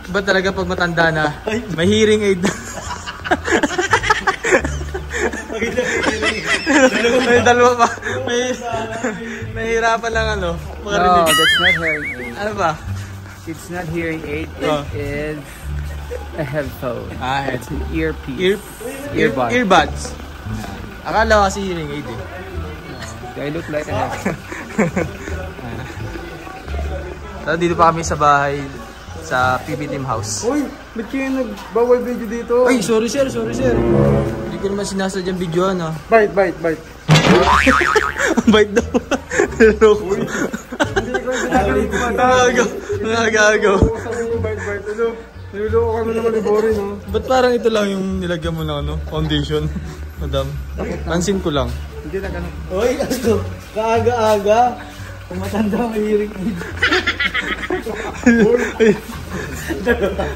Iba talaga pag matanda na, may hearing aid. May dalawa pa. Nahihirapan lang ano. No, that's not hearing aid. Ano ba? It's not hearing aid. It is a headphone. It's an earpiece. Earbuds. Earbuds. Akala ko kasi hearing aid eh. Do I look like a headphone? So, dito pa kami sa bahay sa PB Team House. Uy, ba't kayo nagbawal video dito? Ay, sorry sir. Hindi ko naman sinasadyang videoan ha. Bite. Bite daw. Loko. Nagagaw. Bite. Ano? Niloloko kami naman ni Borin, no? Ba't parang ito lang yung nilagyan mo ng ano, foundation, madam? Pansin ko lang. Hindi na ganun. Uy, ano? Kaaga-aga. Kung matanda may hearing aid.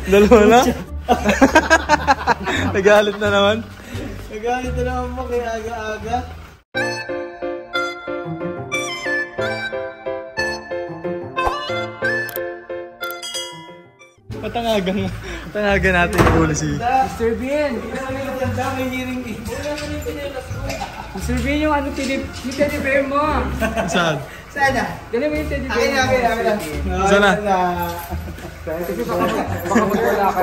Dalawa na? Nagalit na naman. Nagalit na naman mo kay aga-aga. Patangagan natin yung policy. Mr. Bean! Matanda may hearing aid. Mr. Bean, yung ano, yung teddy bear mo! Saan? Sana? Dali mo yung teddy bear mo. Saan na? Baka magwala ka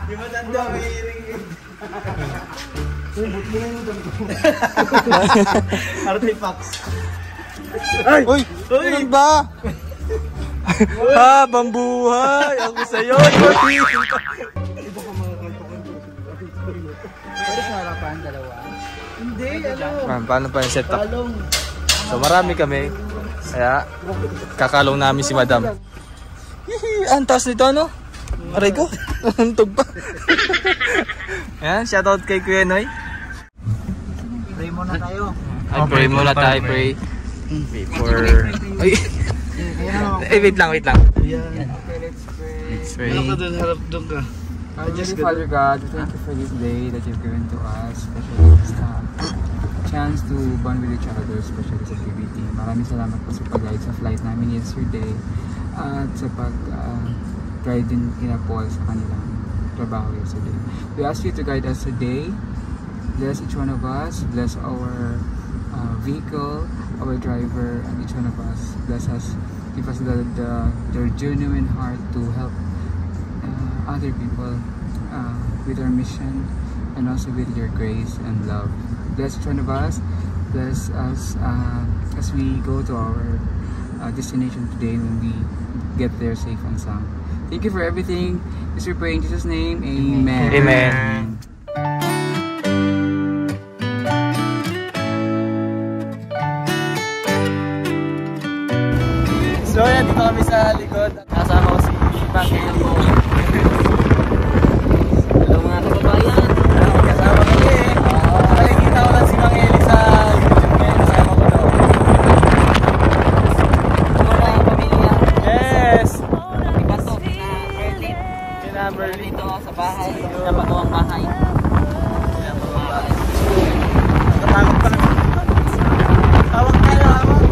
Yung matanda may hearing aid. Artifacts. Uy! Ano ba? Habang buhay ako sa'yo. Pwede sa harapan, dalawa. Hindi, ano? Paano pa yung setup? So marami kami. Kaya kakalong namin si madam. Hihi! Ang taas nito ano? Aray ko! Antog pa! Ayan, shoutout kay Kuya Noy. Pray muna tayo. Ay, pray muna tayo, pray. Before... Ay! Wait lang. Okay, let's pray. Let's pray. doon, harap doon ka. Heavenly Father God, thank you for this day that you've given to us, especially this chance to bond with each other, especially sa PBT. Maraming salamat po sa pag-guide sa flight namin yesterday at sa pag-guide din kina Paul sa kanilang trabaho yesterday. We ask you to guide us today. Bless each one of us. Bless our vehicle, our driver, and each one of us. Bless us. Give us their genuine heart to help other people with our mission and also with your grace and love. Bless each one of us. Bless us as we go to our destination today when we get there safe and sound. Thank you for everything. This we pray in Jesus' name. Amen. Amen. So yan, dito kami sa likod. Kasama ko si Bangkil po. Hello mga kababayan. Kasama kami eh. Nakikita ko lang si Mang Eli sa YouTube ngayon. Kasama ko daw. Wala yung pamilya. Yes! Ipasok na Berlin. Kina Berlin. Dito sa bahay. Dapat ko ang bahay. Natawag pa lang. Tawag tayo, hawak.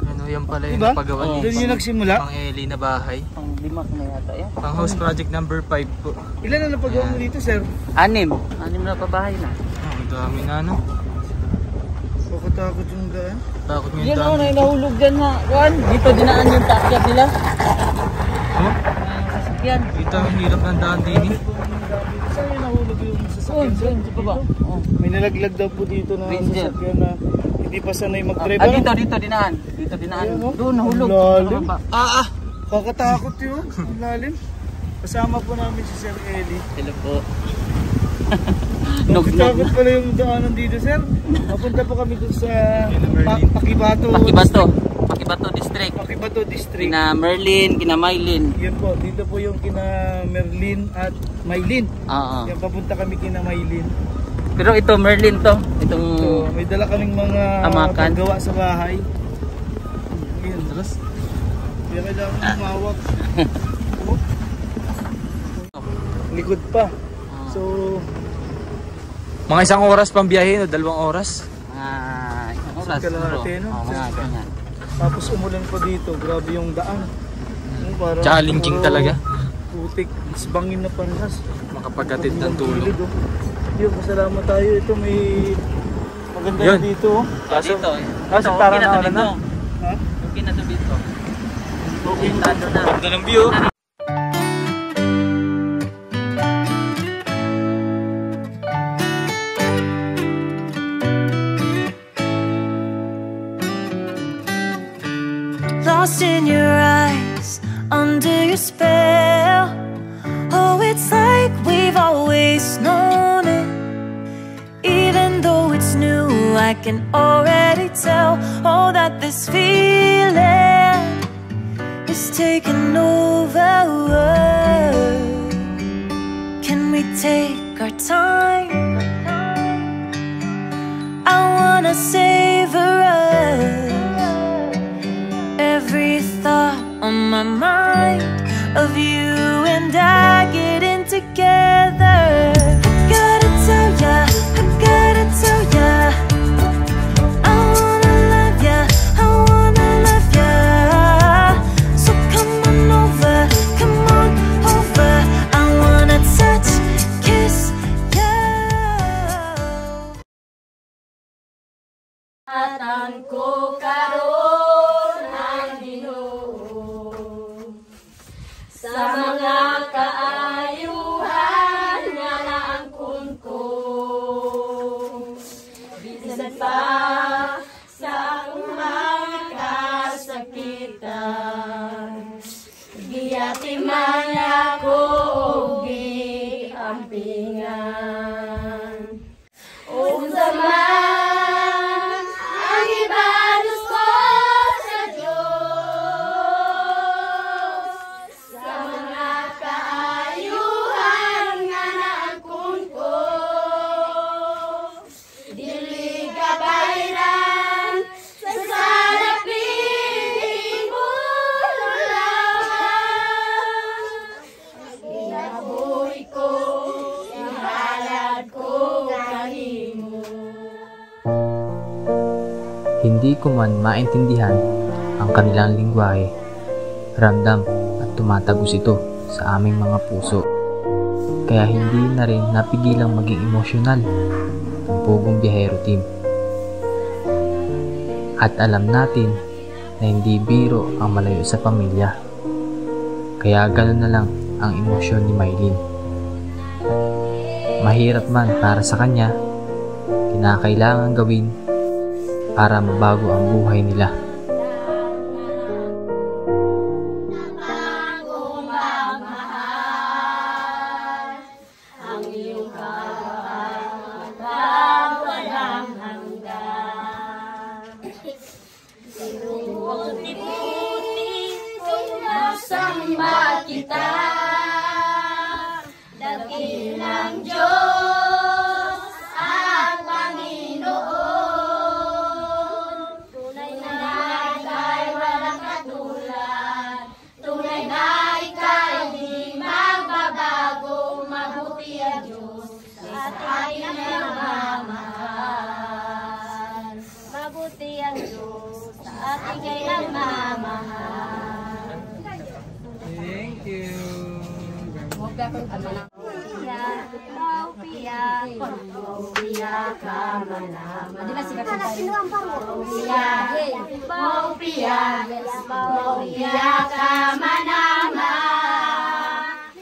Ano yan pala yung napagawa ni Doon yung nagsimula? Mang Eli na bahay. Pang lima ko na yata yan. Pang house project number 5 po. Ilan na napagawa mo dito, sir? Anim na pabahay na. Ang dami na ano. Pagkatakot yung daan. Takot mo yung Yan o, dami. nahulog dyan na. Juan, dito dinaan yung takyat nila. Oh, Sasakyan. dito ang hirap ng daan din eh. Saan yung nahulog yung Oh, sasakyan, sir? dyan, dito ba? Oh. May nalaglag daw po dito na Ranger. sasakyan na hindi pa sanay mag-drive. Dito dinaan. Dito dinaan. Ayan, oh. Doon, nahulog. Lalim. Sa baba. Kakatakot yun. Ang lalim. Kasama po namin si Sir Eli. Hello po. Takot pala yung daanan dito, sir. Papunta po kami dun sa Pakibato. Pakibato District. Pakibato District. Kina Merlin, kina Maylin. Yan po, dito po yung kina Merlin at Maylin. Oo. Yan, papunta kami kina Maylin. Pero ito, Merlin to. Itong So, may dala kaming mga Amakan. paggawa sa bahay. Ayan. Terus? Kaya kailangan umawak. Oh. Likod pa. So, Mga isang oras pang biyahe, no? 2 oras. isang oras. kalahati, no? Mga ganyan. tapos umulan pa dito. Grabe yung daan. Parang Challenging puro talaga. Putik. Isbangin na panlas. Makapagkatid ng tulong. Yun, pasalamat tayo. Ito may maganda Yun. dito. Kaso, Kaso parang okay na to nawala na. dito. Ha? Okay na to dito. Okay na. Tado na. ganda ng view. Lost in your eyes, under your spell. Oh, it's like we've always known it. Even though it's new, I can already tell. Oh, that this feeling is taking over. Can we take our time? I wanna savor us. Every thought on my mind of you and I getting together. Gotta tell ya, I gotta tell ya, I wanna love ya, I wanna love ya. So come on over, come on over. I wanna touch, kiss ya. Atan ko karon ang Ginoo sa mga kaayuhan nga naangkon ko. Bisan pa sa akong mga kasakitan, giyatiman ako og giampingan. Unsa man ang ibados ko sa Diyos, sa mga kaayuhan nga naangkon ko, dili kabayran sa salaping bulawan. Ginabuhi ko, ihalad ko kahimo. Hindi ko man maintindihan ang kanilang lingwahe, ramdam at tumatagos ito sa aming mga puso. Kaya hindi na rin napigilang maging emosyonal ang Pugong Biyahero Team. At alam natin na hindi biro ang malayo sa pamilya. Kaya gano'n na lang ang emosyon ni Mylene. Mahirap man para sa kanya, kinakailangan gawin para mabago ang buhay nila. Ang iyong kabahatan walang hanggan. Sinubuti-buti masamba kita, dakilang Diyos at Panginoon. Tunay na ika'y walang katulad, tunay na ika'y di magbabago. Mabuti ang Diyos at ating nagmamahal. Mabuti ang Diyos at ika'y nagmamahal. Thank you. Maupia ka manama. Maupia ka manama.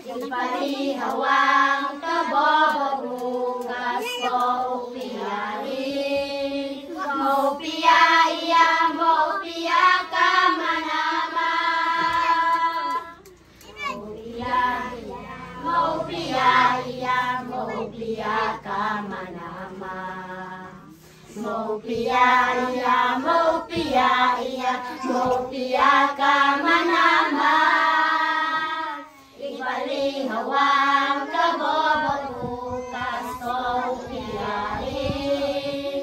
Ipalihawang kabobukas maupiyain. Maupia iya, maupia ka manama. Maupia iya, maupia ka manama. Maupia iya, maupia iya, maupia ka manama. Ipalihawang kabobobukas maupiyain.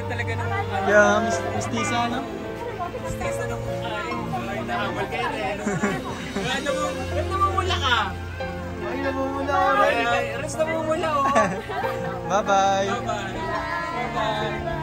Talaga naman. Yeah, mistisa, no? Stesa ng mukha eh. Ay, nahabal kayo rin. Ba't namumula ka? Ay, namumula ako. Ay, rest namumula oh. Bye-bye. Bye-bye. Bye-bye.